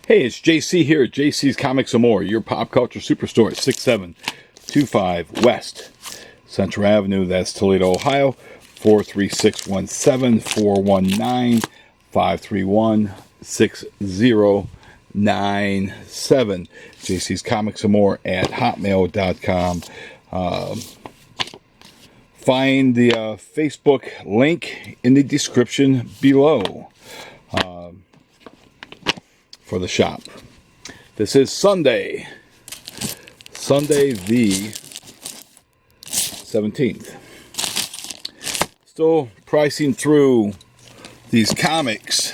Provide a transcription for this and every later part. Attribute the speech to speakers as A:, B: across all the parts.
A: Hey, it's JC here at JC's Comics and More, your pop culture superstore at 6725 West Central Avenue. That's Toledo, Ohio. 43617 419 531-6097. JC's Comics and More at hotmail.com. Find the Facebook link in the description below for the shop. This is Sunday the 17th. Still pricing through these comics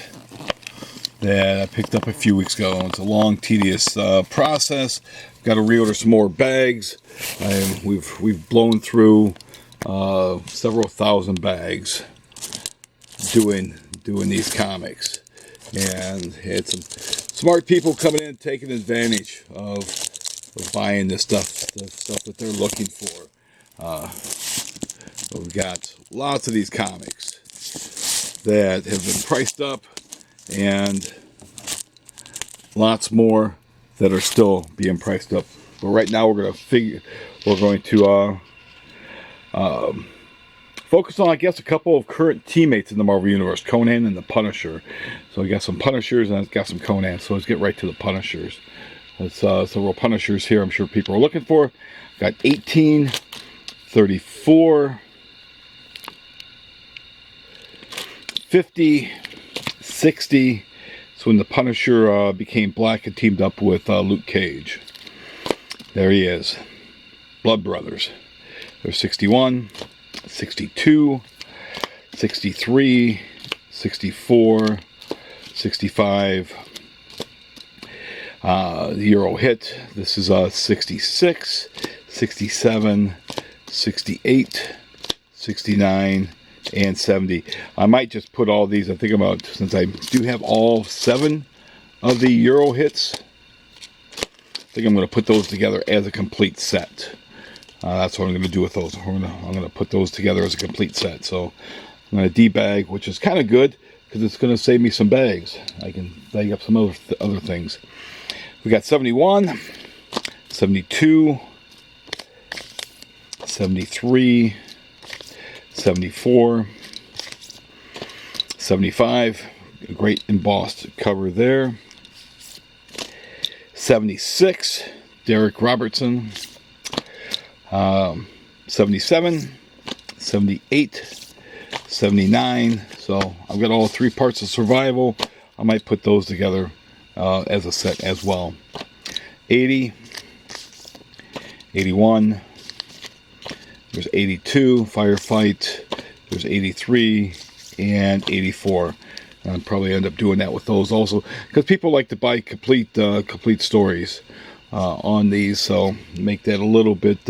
A: that I picked up a few weeks ago. It's a long, tedious process. Got to reorder some more bags. We've blown through several thousand bags doing these comics, and had some smart people coming in taking advantage of buying this stuff, the stuff that they're looking for. We've got lots of these comics that have been priced up, and lots more that are still being priced up. But right now we're going to focus on, I guess, a couple of current teammates in the Marvel Universe, Conan and the Punisher. So I got some Punishers and I've got some Conan. So let's get right to the Punishers. There's several Punishers here I'm sure people are looking for. Got 18, 34, 50, 60. So when the Punisher became black and teamed up with Luke Cage. There he is. Blood Brothers. There's 61, 62, 63, 64, 65. The Euro hit. This is 66, 67, 68, 69, and 70. I might just put all these, I think about, since I do have all 7 of the Euro hits, I think I'm going to put those together as a complete set. That's what I'm going to do with those. I'm going to put those together as a complete set. So I'm going to debag, which is kind of good because it's going to save me some bags. I can bag up some other things. We got 71, 72, 73, 74, 75. A great embossed cover there. 76, Derek Robertson. 77, 78, 79. So I've got all 3 parts of Survival. I might put those together as a set as well. 80, 81, there's 82, Firefight, there's 83, and 84. I'll probably end up doing that with those also, because people like to buy complete stories on these, so make that a little bit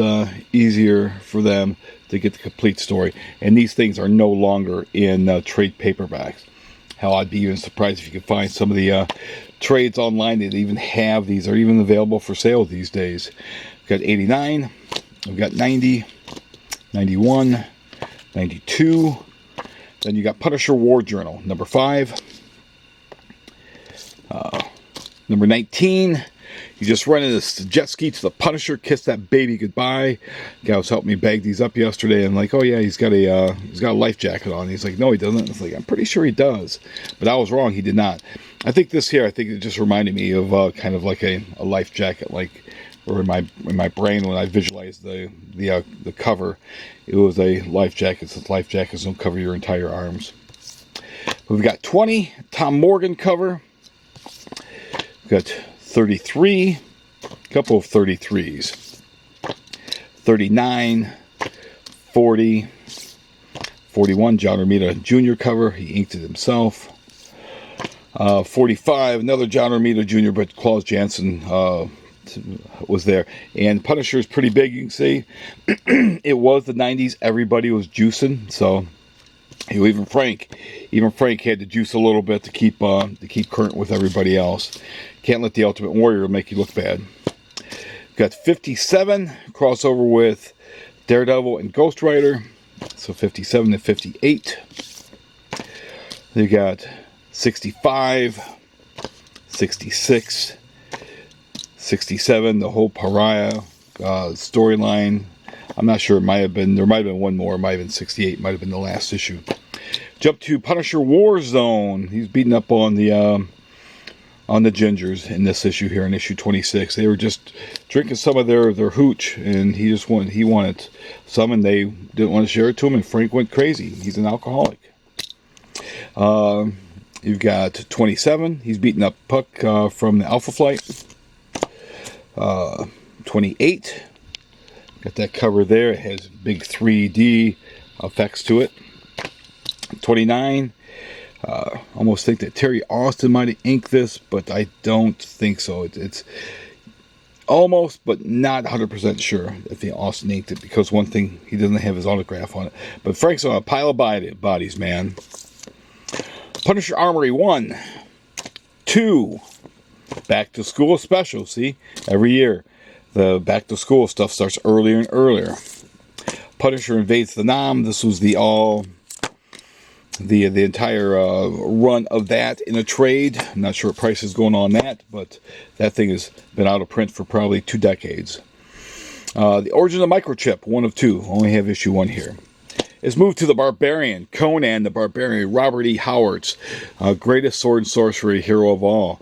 A: easier for them to get the complete story. And these things are no longer in trade paperbacks. Hell, I'd be even surprised if you could find some of the trades online that even have these, are even available for sale these days. We've got 89, we've got 90, 91, 92. Then you got Punisher War Journal, number 5. Number 19. You just run in this jet ski to the Punisher, kiss that baby goodbye. Guy was helping me bag these up yesterday, and like, oh yeah, he's got a life jacket on. He's like, no, he doesn't. It's like, I'm pretty sure he does, but I was wrong. He did not. I think this here, it just reminded me of kind of like a life jacket, like, or in my brain when I visualized the cover, it was a life jacket. Since life jackets don't cover your entire arms. We've got 20, Tom Morgan cover. We've got 33, a couple of 33s, 39, 40, 41, John Romita Jr. cover, he inked it himself, 45, another John Romita Jr., but Claus Jansen was there, and Punisher is pretty big, you can see. It was the 90s, everybody was juicing, so even Frank had to juice a little bit to keep current with everybody else. Can't let the Ultimate Warrior make you look bad. Got 57, crossover with Daredevil and Ghost Rider. So 57 to 58. You got 65, 66, 67, the whole Pariah storyline. I'm not sure. There might have been one more. It might have been 68. Might have been the last issue. Jump to Punisher Warzone. He's beating up on the Gingers in this issue here, in issue 26. They were just drinking some of their hooch, and he wanted some, and they didn't want to share it to him, and Frank went crazy. He's an alcoholic. You've got 27. He's beating up Puck from the Alpha Flight. 28. Got that cover there. It has big 3D effects to it. 29. Almost think that Terry Austin might have inked this, but I don't think so. It's almost, but not 100% sure if the Austin inked it, because one thing, he doesn't have his autograph on it. But Frank's on a pile of bodies, man. Punisher Armory 1, 2, Back to School special. See, every year the Back to School stuff starts earlier and earlier. Punisher Invades the Nam. This was the entire run of that in a trade. I'm not sure what price is going on that, but that thing has been out of print for probably 2 decades. The Origin of Microchip, 1 of 2. Only have issue 1 here. It's moved to the Barbarian, Conan the Barbarian, Robert E. Howard's greatest sword and sorcery hero of all.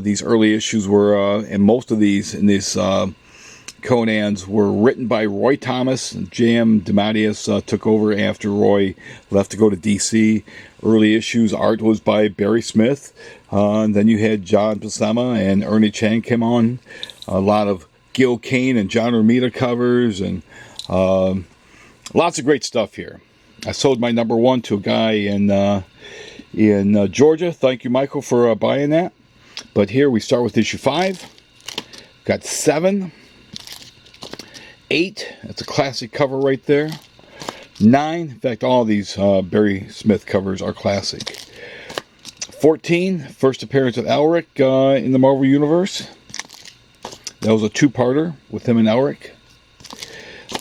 A: These early issues were, and most of these in these Conans were written by Roy Thomas. J.M. DeMatteis took over after Roy left to go to DC. Early issues, art was by Barry Smith. And then you had John Buscema and Ernie Chang came on. A lot of Gil Kane and John Romita covers, and lots of great stuff here. I sold my number 1 to a guy in Georgia. Thank you, Michael, for buying that. But here we start with issue 5. Got 7. 8. That's a classic cover right there. 9. In fact, all of these Barry Smith covers are classic. 14. First appearance of Elric in the Marvel Universe. That was a 2-parter with him and Elric.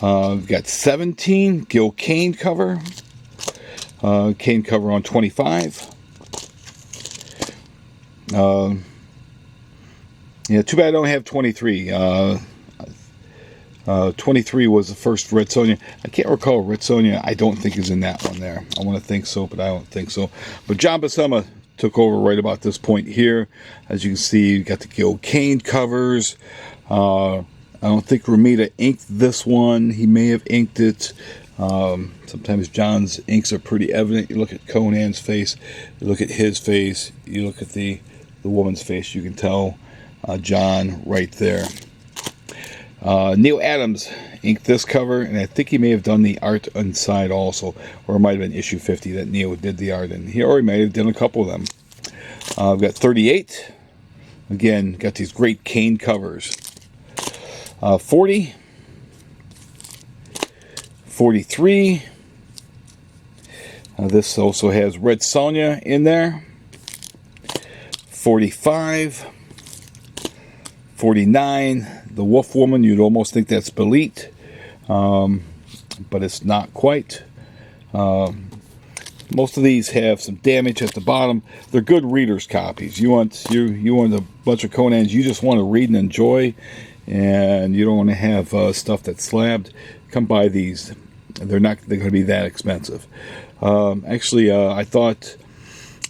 A: We've got 17, Gil Kane cover. Kane cover on 25. Yeah, too bad I don't have 23. 23 was the first Red Sonja. I can't recall Red Sonja. I don't think is in that one there. I want to think so, but I don't think so. But John Buscema took over right about this point here. As you can see, you got the Gil Kane covers. I don't think Romita inked this one. He may have inked it. Sometimes John's inks are pretty evident. You look at Conan's face, you look at his face, you look at the woman's face. You can tell John right there. Neil Adams inked this cover, and I think he may have done the art inside also, or it might have been issue 50 that Neil did the art in. He already may have done a couple of them. I've got 38. Again, got these great Kane covers. 40. 43. This also has Red Sonja in there. 45. 49. The Wolf Woman, you'd almost think that's Belit, but it's not quite. Most of these have some damage at the bottom. They're good readers' copies. You want a bunch of Conans you just want to read and enjoy, and you don't want to have stuff that's slabbed. Come buy these. They're going to be that expensive. Actually, I thought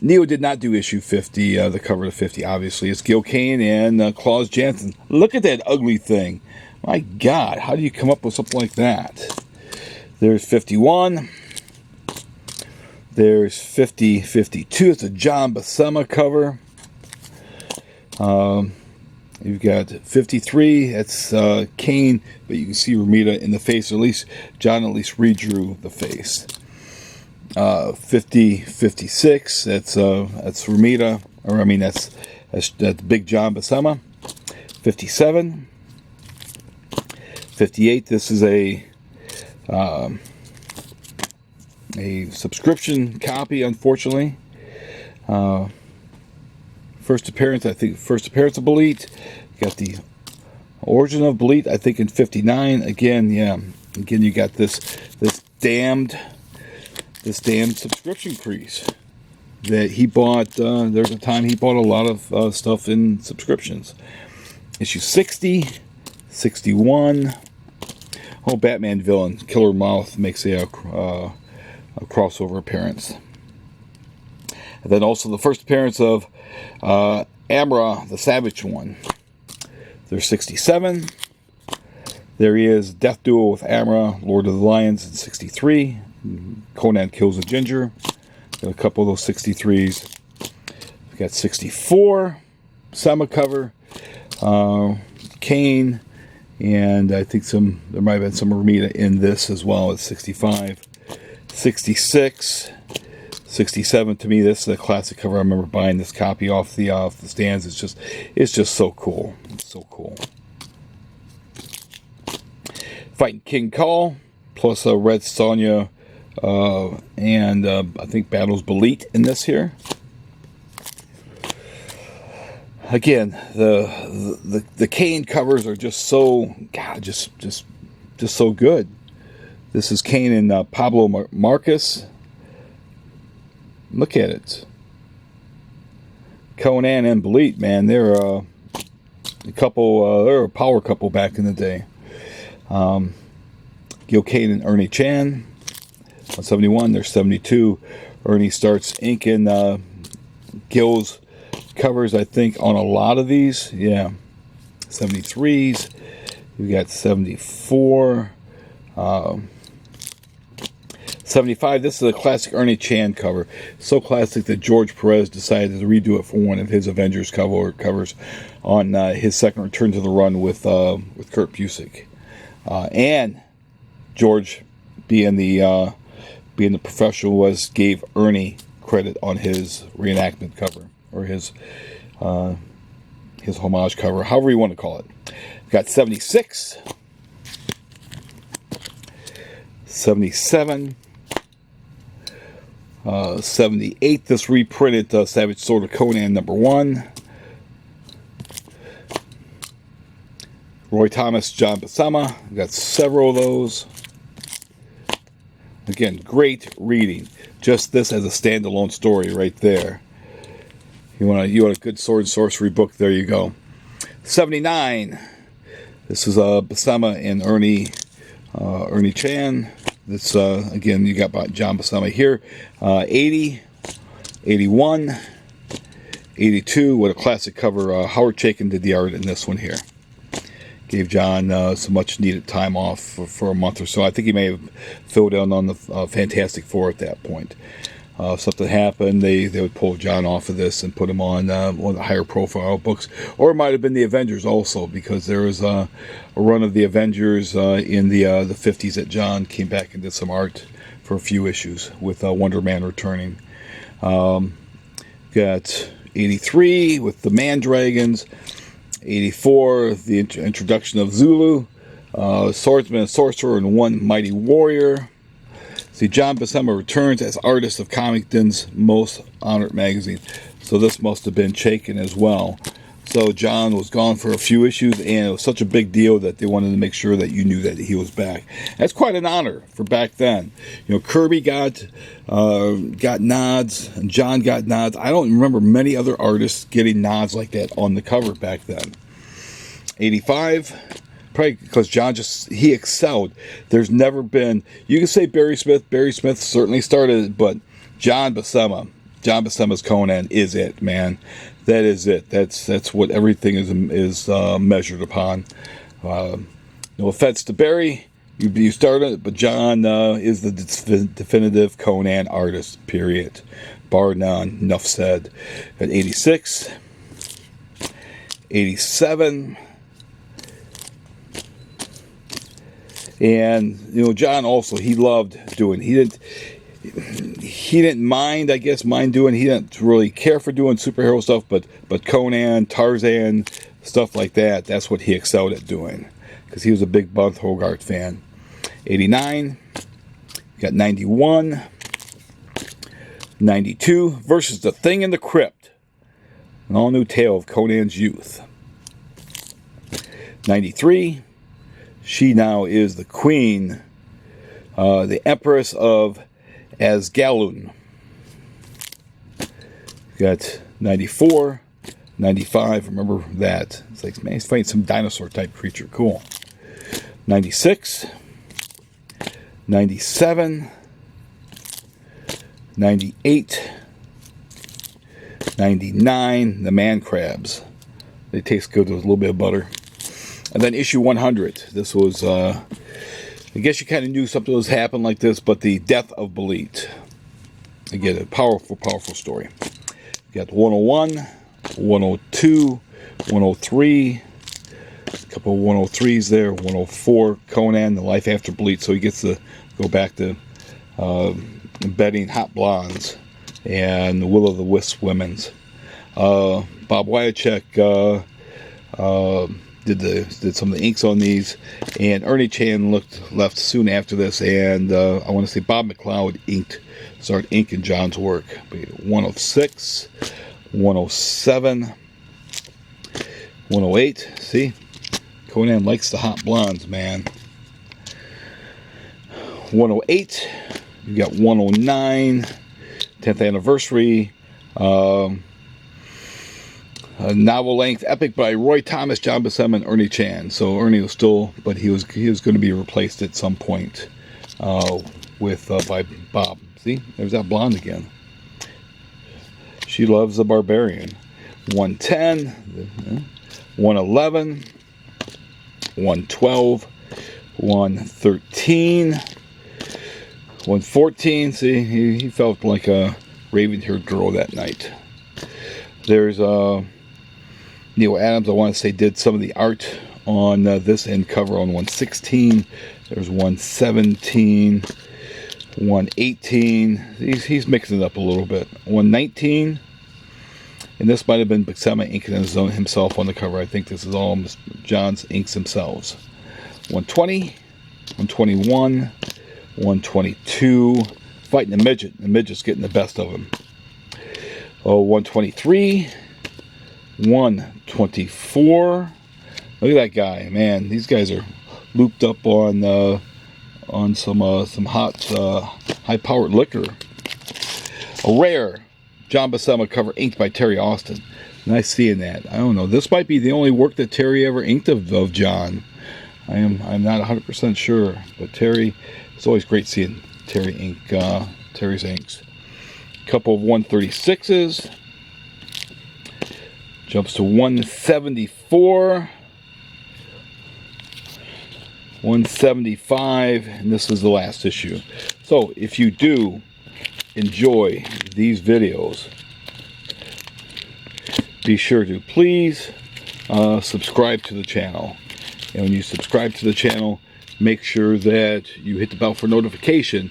A: Neo did not do issue 50, the cover to 50, obviously. It's Gil Kane and Claus Jansen. Look at that ugly thing. My God, how do you come up with something like that? There's 51. There's 50, 52. It's a John Buscema cover. You've got 53. That's Kane, but you can see Romita in the face. Or at least John redrew the face. 50, 56. That's Romita, or I mean that's Big John Buscema. 57. 58. This is a subscription copy, unfortunately. First appearance of Belit. You got the Origin of Belit, I think, in 59. Again, you got this damned subscription crease. that he bought. There's a time he bought a lot of stuff in subscriptions. Issue 60, 61. Oh, Batman villain Killer Mouth makes a crossover appearance. And then also the first appearance of Amra, the Savage One. There's 67. There he is, Death Duel with Amra, Lord of the Lions in 63. Conan kills a ginger. Got a couple of those 63s. We've got 64. Summer cover. Kane. And I think there might have been some Ramita in this as well at 65. 66. 67, to me, this is a classic cover. I remember buying this copy off the stands. It's just so cool. It's so cool. Fighting King Call, plus Red Sonja, and I think Battles Belit in this here. Again, the Kane covers are just so, God, just so good. This is Kane and Pablo Marcus. Look at it. Conan and Belit, man, they're a couple. They're a power couple back in the day. Gil Kane and Ernie Chan. 171. There's 72. Ernie starts inking Gil's covers, I think, on a lot of these. Yeah. 73s. We got 74. 75. This is a classic Ernie Chan cover. So classic that George Perez decided to redo it for one of his Avengers covers on his second return to the run with Kurt Busiek. And George, being the professional, gave Ernie credit on his reenactment cover, or his homage cover, however you want to call it. We've got 76, 77, 78. This reprinted Savage Sword of Conan #1. Roy Thomas, John Buscema. We've got several of those. Again, great reading. Just this as a standalone story right there. You want a good sword and sorcery book, there you go. 79. This is Buscema and Ernie Chan. This again, you got John Buscema here. 80, 81, 82. What a classic cover. Howard Chaykin did the art in this one here. Gave John some much needed time off for a month or so. I think he may have filled in on the Fantastic Four at that point. If something happened, they would pull John off of this and put him on one of the higher profile books. Or it might have been the Avengers also, because there was a run of the Avengers in the 50s that John came back and did some art for a few issues with Wonder Man returning. Got 83 with the Mandragons. 84, the introduction of Zulu, Swordsman and Sorcerer, and One Mighty Warrior. See, John Buscema returns as artist of Comicton's Most Honored magazine. So this must have been Chaykin as well. So John was gone for a few issues, and it was such a big deal that they wanted to make sure that you knew that he was back. That's quite an honor for back then. You know, Kirby got nods, and John got nods. I don't remember many other artists getting nods like that on the cover back then. 85, probably because John he excelled. There's never been, you can say Barry Smith certainly started it, but John Buscema's Conan is it, man. That is it. That's what everything is measured upon. No offense to Barry, you started it, but John is the definitive Conan artist. Period. Bar none. Enough said. At 86, 87, and you know, John also, he loved doing. He didn't mind doing. He didn't really care for doing superhero stuff, but Conan, Tarzan, stuff like that. That's what he excelled at doing, because he was a big Bunt Hogarth fan. 89, got 91, 92 versus The Thing in the Crypt, an all-new tale of Conan's youth. 93, she now is the queen, the empress of Asgalun. Got 94, 95. Remember that. It's like, man, he's fighting some dinosaur type creature. Cool. 96, 97, 98, 99. The man crabs. They taste good with a little bit of butter. And then issue 100. This was, I guess you kind of knew something was happening like this, but the death of Belit. Again, a powerful, powerful story. You got 101, 102, 103, a couple of 103s there, 104, Conan, The Life After Belit. So he gets to go back to embedding Hot Blondes and the Will o' the Wisp Women's. Bob Wyachek did some of the inks on these, and Ernie Chan left soon after this, and I want to say Bob McLeod started inking John's work. 106, 107, 108. See, Conan likes the hot blondes, man. 108. You got 109, 10th anniversary. A novel-length epic by Roy Thomas, John Buscema, and Ernie Chan. So Ernie was still, but he was going to be replaced at some point by Bob. See, there's that blonde again. She loves the Barbarian. 110, 111, 112, 113, 114. See, he felt like a raven-haired girl that night. There's Neil Adams, I want to say, did some of the art on this end cover on 116. There's 117, 118. He's mixing it up a little bit. 119. And this might have been Buscema inking himself on the cover. I think this is all John's inks themselves. 120, 121, 122. Fighting the midget. The midget's getting the best of him. 123. 124. Look at that guy, man. These guys are looped up on some hot high-powered liquor. A rare John Buscema cover inked by Terry Austin. Nice seeing that. I don't know. This might be the only work that Terry ever inked of John. I'm not 100% sure, but Terry, it's always great seeing Terry ink Terry's inks. A couple of 136s. Jumps to 174, 175, and this is the last issue. So if you do enjoy these videos, be sure to please subscribe to the channel. And when you subscribe to the channel, make sure that you hit the bell for notification,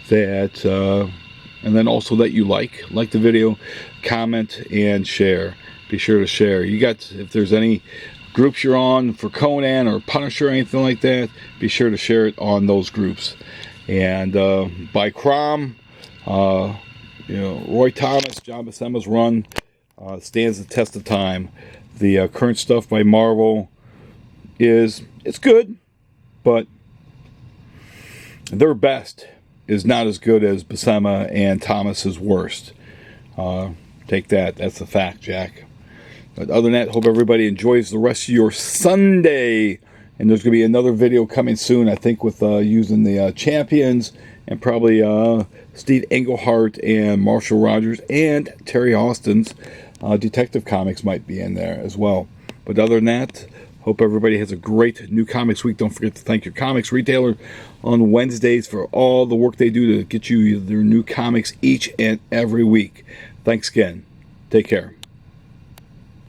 A: that and then also that you like the video, comment, and share. Be sure to share. You got, if there's any groups you're on for Conan or Punisher or anything like that, be sure to share it on those groups. And by Crom, Roy Thomas, John Buscema's run stands the test of time. The current stuff by Marvel it's good, but their best is not as good as Buscema and Thomas's worst. Take that. That's the fact, Jack. But other than that, hope everybody enjoys the rest of your Sunday. And there's going to be another video coming soon, I think, with using the champions, and probably Steve Englehart and Marshall Rogers and Terry Austin's Detective Comics might be in there as well. But other than that, hope everybody has a great New Comics Week. Don't forget to thank your comics retailer on Wednesdays for all the work they do to get you their new comics each and every week. Thanks again. Take care.